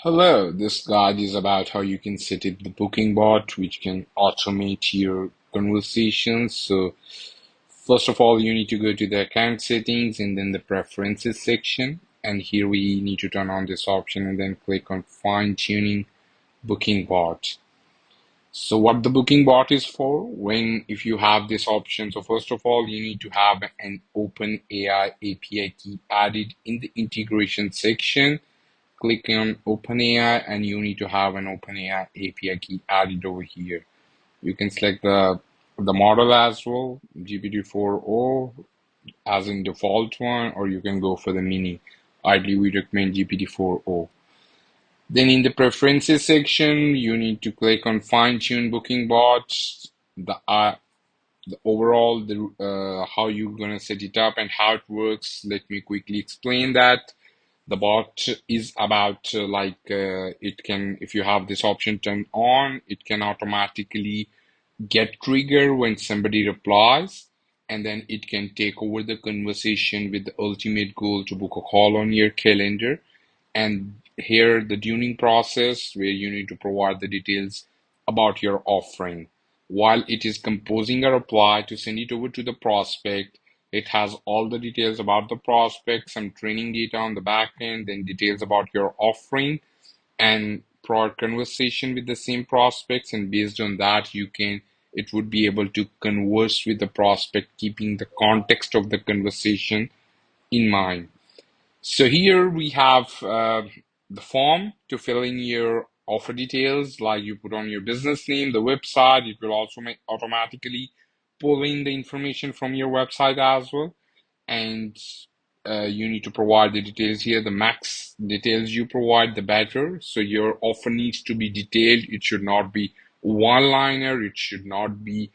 Hello, this guide is about how you can set up the booking bot which can automate your conversations. So first of all, you need to go to the account settings and then the preferences section. And here we need to turn on this option and then click on fine tuning booking bot. So what the booking bot is for, if you have this option, so first of all, you need to have an open AI API key added in the integration section. Click on OpenAI and you need to have an OpenAI API key added over here. You can select the model as well, GPT-4o as in default one, or you can go for the mini. Ideally, we recommend GPT-4o. Then in the preferences section, you need to click on fine tune booking bots, the overall, how you're gonna set it up and how it works. Let me quickly explain that. The bot is about it can, if you have this option turned on, it can automatically get triggered when somebody replies, and then it can take over the conversation with the ultimate goal to book a call on your calendar. And here the tuning process where you need to provide the details about your offering. While it is composing a reply to send it over to the prospect, it has all the details about the prospect, some training data on the back end, then details about your offering and prior conversation with the same prospects. And based on that, it would be able to converse with the prospect, keeping the context of the conversation in mind. So here we have the form to fill in your offer details, like you put on your business name, the website. It will also automatically pull in the information from your website as well. And you need to provide the details here. The max details you provide, the better. So your offer needs to be detailed. It should not be one-liner. It should not be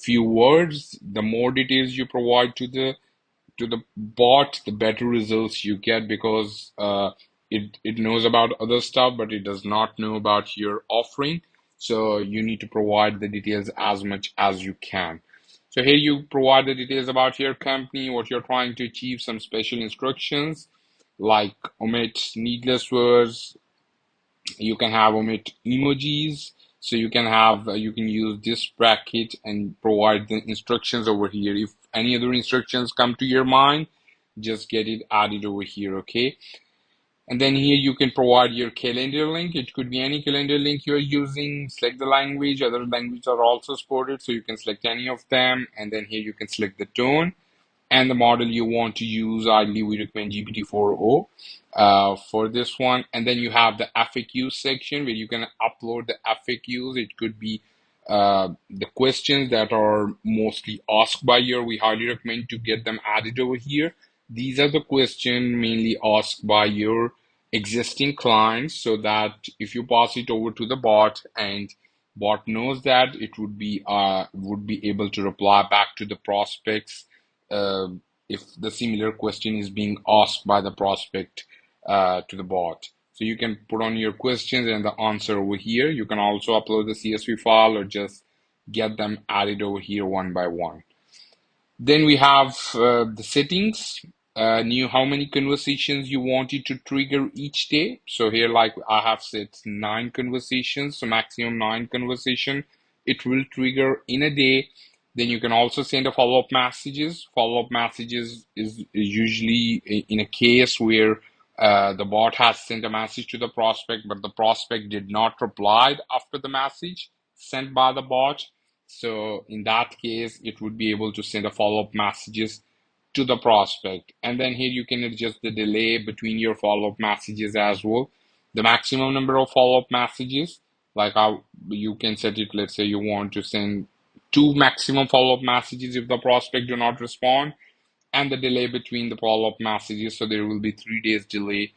few words. The more details you provide to the bot, the better results you get, because it knows about other stuff, but it does not know about your offering. So you need to provide the details as much as you can. So here you provide the details about your company, what you're trying to achieve, some special instructions like omit needless words. You can have omit emojis. So you can use this bracket and provide the instructions over here. If any other instructions come to your mind, just get it added over here. Okay. And then here you can provide your calendar link. It could be any calendar link you're using. Select the language. Other languages are also supported, so you can select any of them. And then here you can select the tone and the model you want to use. Ideally, we recommend GPT-4o for this one. And then you have the FAQ section where you can upload the FAQs. It could be the questions that are mostly asked by you. We highly recommend to get them added over here. These are the questions mainly asked by your existing clients, so that if you pass it over to the bot and bot knows that, it would be able to reply back to the prospects uh, if the similar question is being asked by the prospect to the bot. So you can put on your questions and the answer over here. You can also upload the CSV file or just get them added over here one by one. Then we have the settings. New how many conversations you want it to trigger each day. So here, like I have set 9 conversations, so maximum 9 conversation it will trigger in a day. Then you can also send a follow-up messages. Follow-up messages is usually in a case where the bot has sent a message to the prospect, but the prospect did not reply after the message sent by the bot. So in that case, it would be able to send a follow-up messages to the prospect. And then here you can adjust the delay between your follow-up messages as well. The maximum number of follow-up messages, like how you can set it, let's say you want to send 2 maximum follow-up messages if the prospect do not respond, and the delay between the follow-up messages. So there will be 3 days delay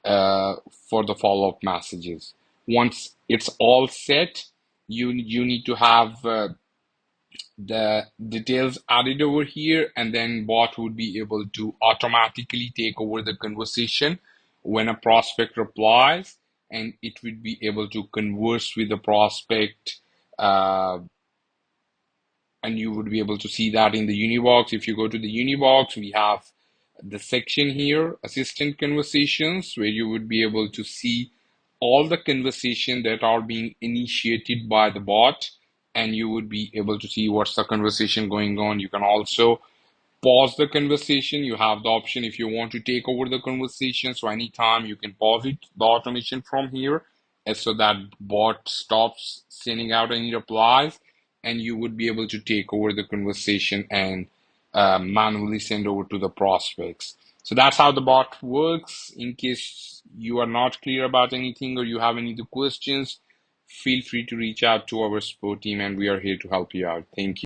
for the follow-up messages. Once it's all set, you need to have the details added over here, and then bot would be able to automatically take over the conversation when a prospect replies, and it would be able to converse with the prospect, uh, and you would be able to see that in the Unibox. If you go to the Unibox, we have the section here, assistant conversations, where you would be able to see all the conversation that are being initiated by the bot, and you would be able to see what's the conversation going on. You can also pause the conversation. You have the option if you want to take over the conversation. So anytime you can pause it, the automation from here, and so that bot stops sending out any replies, and you would be able to take over the conversation and manually send over to the prospects. So that's how the bot works. In case you are not clear about anything or you have any other questions, feel free to reach out to our support team and we are here to help you out. Thank you.